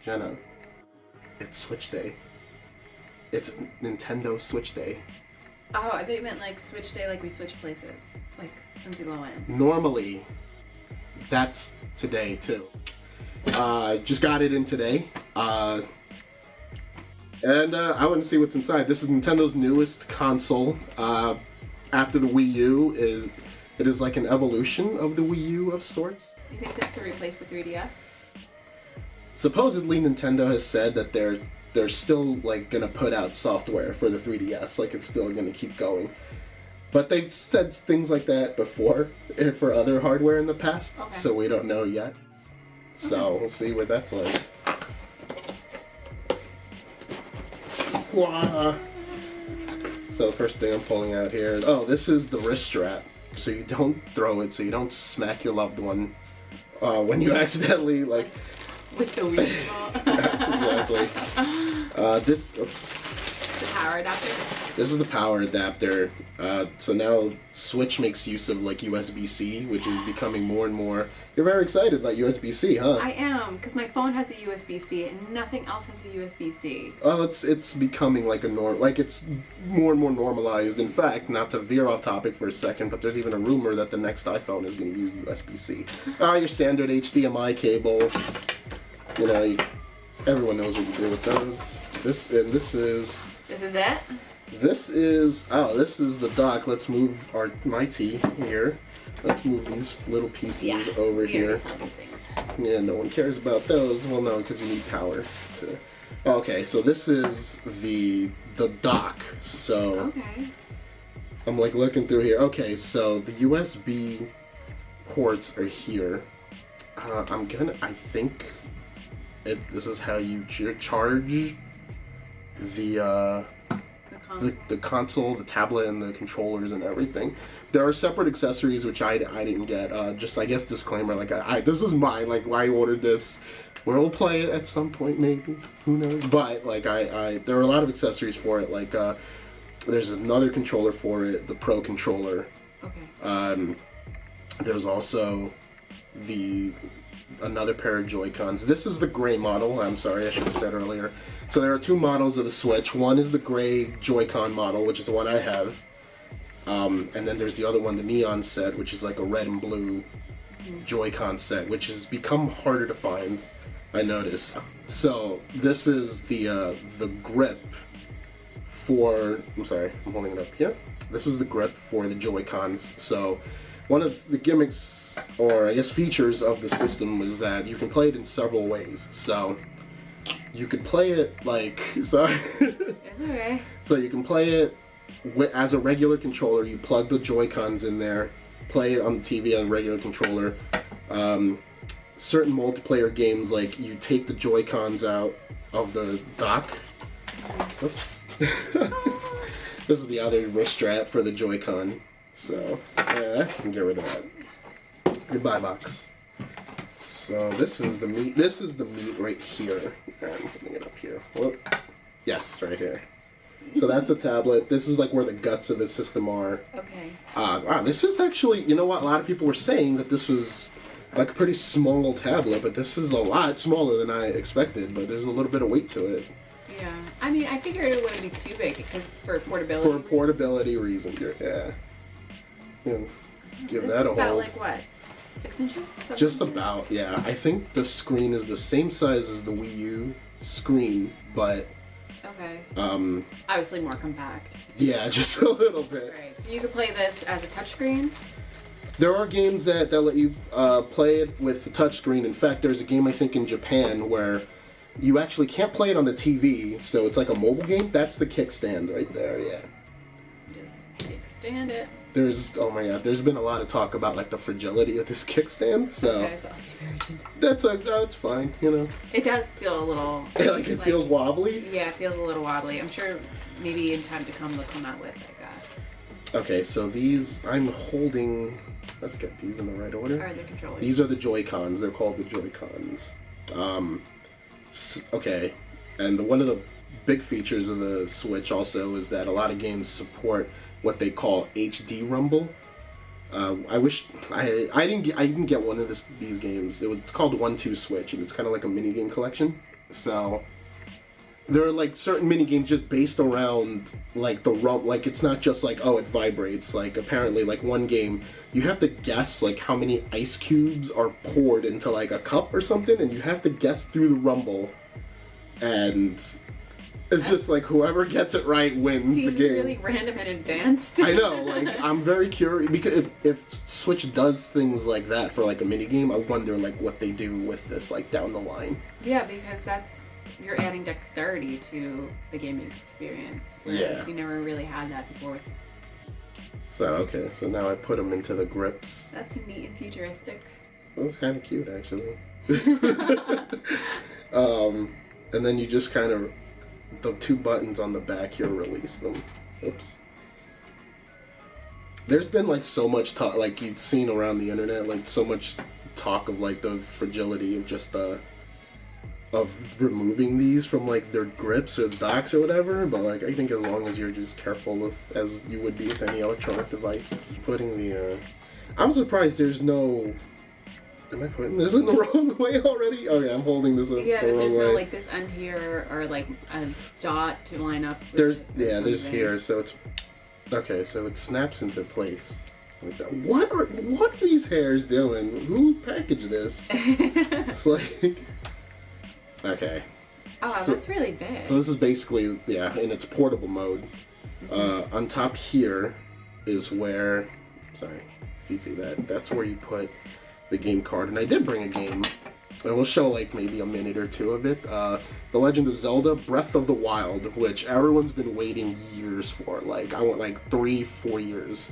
Jenna, it's Switch Day. It's Nintendo Switch Day. Oh, I thought you meant like Switch Day, like we switch places. Like Lindsay Lohan. Normally, that's today too. Just got it in today. And I want to see what's inside. This is Nintendo's newest console. After the Wii U, it is like an evolution of the Wii U of sorts. Do you think this could replace the 3DS? Supposedly, Nintendo has said that they're still like gonna put out software for the 3DS, like it's still gonna keep going. But they've said things like that before for other hardware in the past, so we don't know yet. So we'll see what that's like. Wah. So the first thing I'm pulling out here is, this is the wrist strap. So you don't throw it, so you don't smack your loved one when you accidentally like. With the Wii. Yes, exactly. The power adapter. This is the power adapter. So now Switch makes use of like USB-C, which is becoming more and more. You're very excited about USB-C, huh? I am, because my phone has a USB-C and nothing else has a USB-C. Oh, it's becoming like it's more and more normalized. In fact, not to veer off topic for a second, but there's even a rumor that the next iPhone is going to use USB-C. Your standard HDMI cable. You know, everyone knows what you do with those. This is it? This is the dock. Let's move my tea here. Let's move these little pieces over here. Saw these things. Yeah, no one cares about those. Well, no, because you need power. Okay, so this is the dock. So I'm like looking through here. Okay, so the USB ports are here. I think this is how you charge the console, the tablet, and the controllers and everything. There are separate accessories which I didn't get. Just I guess disclaimer, like this is mine. Like I ordered this. We'll play it at some point, maybe. Who knows? But like there are a lot of accessories for it. Like there's another controller for it, the Pro controller. Okay. There's also another pair of Joy-Cons. This is the gray model. I'm sorry, I should have said earlier. So there are two models of the Switch. One is the gray Joy-Con model, which is the one I have. And then there's the other one, the neon set, which is like a red and blue Joy-Con set, which has become harder to find, I noticed. So this is the grip for, I'm sorry, I'm holding it up here. This is the grip for the Joy-Cons. So one of the gimmicks, or I guess features of the system, was that you can play it in several ways. So you could play it like, sorry. It's okay. So you can play it as a regular controller. You plug the Joy-Cons in there, play it on the TV on a regular controller. Certain multiplayer games, like you take the Joy-Cons out of the dock. Oops. This is the other wrist strap for the Joy-Con. So, I can get rid of that. Goodbye, box. So this is the meat. This is the meat right here. I'm putting it up here. Whoop. Yes, right here. So that's a tablet. This is like where the guts of the system are. Okay. Wow, this is actually, you know what? A lot of people were saying that this was like a pretty small tablet, but this is a lot smaller than I expected. But there's a little bit of weight to it. Yeah. I mean, I figured it wouldn't be too big because for portability. For portability reasons, yeah. Give that a hold. About like what, 6 inches? Just about, yeah. I think the screen is the same size as the Wii U screen, but obviously more compact. Yeah, just a little bit. Right. So you could play this as a touchscreen. There are games that let you play it with the touchscreen. In fact, there's a game I think in Japan where you actually can't play it on the TV, so it's like a mobile game. That's the kickstand right there. Yeah. Just kickstand it. Oh my god, there's been a lot of talk about like the fragility of this kickstand, so I'll be very gentle. That's fine, you know. It does feel a little like it feels wobbly. Yeah, it feels a little wobbly. I'm sure maybe in time to come they'll come out with like that. Okay, so these I'm holding. Let's get these in the right order. Are the controllers? These are the Joy-Cons. They're called the Joy-Cons. Okay, and one of the big features of the Switch also is that a lot of games support what they call HD Rumble. I wish I didn't get one of these games. It's called 1-2 Switch, and it's kind of like a mini game collection. So there are like certain mini games just based around like the rumble. Like it's not just like, oh, it vibrates. Like apparently like one game you have to guess like how many ice cubes are poured into like a cup or something, and you have to guess through the rumble, and it's just like whoever gets it right wins the game. Seems really random and advanced. I know, like I'm very curious because if Switch does things like that for like a mini game, I wonder like what they do with this like down the line. Yeah, because you're adding dexterity to the gaming experience, whereas you never really had that before. So okay, so now I put them into the grips. That's neat and futuristic. That was kind of cute actually. And then you just kind of the two buttons on the back here release them. Oops. There's been like so much talk, like you've seen around the internet, like so much talk of like the fragility of just of removing these from like their grips or the docks or whatever, but like I think as long as you're just careful with, as you would be with any electronic device, putting the I'm surprised there's no, am I putting this in the wrong way already? Okay, I'm holding this up yeah, the wrong there's way. no like this end here or like a dot to line up with there's here, so it's okay, so it snaps into place like that. What are these hairs doing? Who packaged this? It's like, okay. Oh, so, that's really big. So this is basically, in its portable mode. Mm-hmm. On top here is where, sorry if you see that, that's where you put the game card. And I did bring a game. I will show like maybe a minute or two of it. The Legend of Zelda Breath of the Wild, which everyone's been waiting years for. Like, I want like 3-4 years.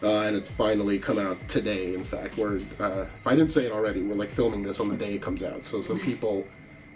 And it's finally come out today, in fact. We're, if I didn't say it already, we're like filming this on the day it comes out. So some people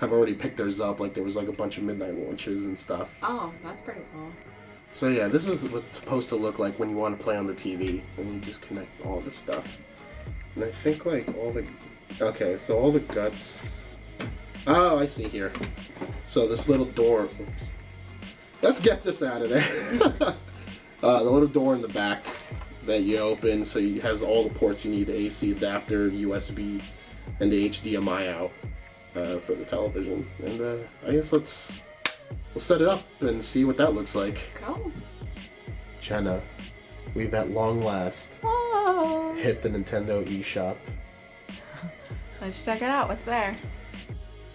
have already picked theirs up. Like there was like a bunch of midnight launches and stuff. Oh, that's pretty cool. So yeah, this is what it's supposed to look like when you want to play on the TV. And you just connect all the stuff. And I think like all the... Okay, so all the guts... Oh, I see here. So this little door... Oops. Let's get this out of there. The little door in the back that you open, so it has all the ports you need, the AC adapter, USB, and the HDMI out for the television. And I guess we'll set it up and see what that looks like. Cool. Jenna, we've at long last hit the Nintendo eShop. Let's check it out. What's there?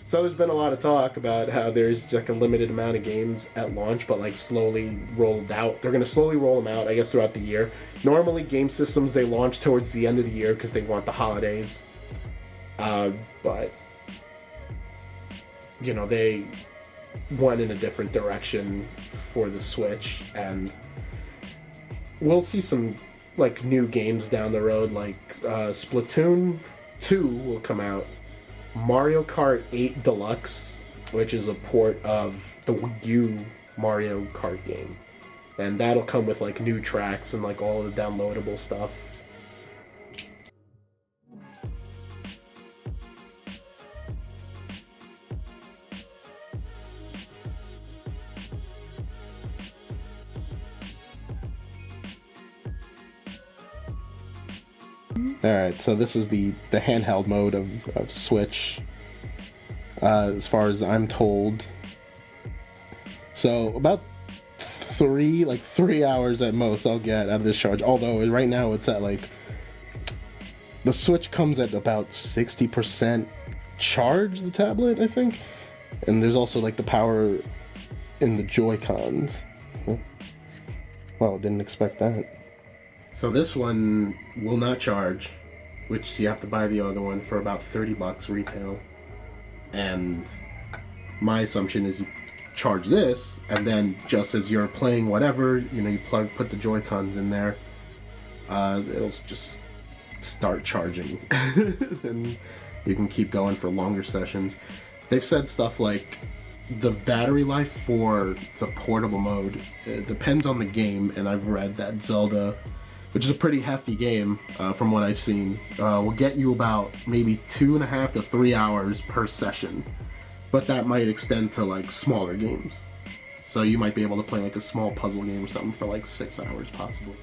So there's been a lot of talk about how there's like a limited amount of games at launch, but like slowly rolled out. They're going to slowly roll them out, I guess, throughout the year. Normally, game systems, they launch towards the end of the year because they want the holidays. But, you know, they went in a different direction for the Switch, and we'll see some like new games down the road, like Splatoon 2 will come out. Mario Kart 8 Deluxe, which is a port of the Wii U Mario Kart game. And that'll come with like new tracks and like all of the downloadable stuff. Alright, so this is the handheld mode of Switch, as far as I'm told. So about 3 hours at most I'll get out of this charge, although right now it's at like, the Switch comes at about 60% charge, the tablet, I think. And there's also like the power in the Joy-Cons. Well, didn't expect that. So this one will not charge, which you have to buy the other one for about $30 retail. And my assumption is you charge this, and then just as you're playing whatever, you know, you put the Joy-Cons in there, it'll just start charging. And you can keep going for longer sessions. They've said stuff like the battery life for the portable mode, it depends on the game, and I've read that Zelda, which is a pretty hefty game, from what I've seen, will get you about maybe 2.5 to 3 hours per session. But that might extend to like smaller games. So you might be able to play like a small puzzle game or something for like 6 hours possibly.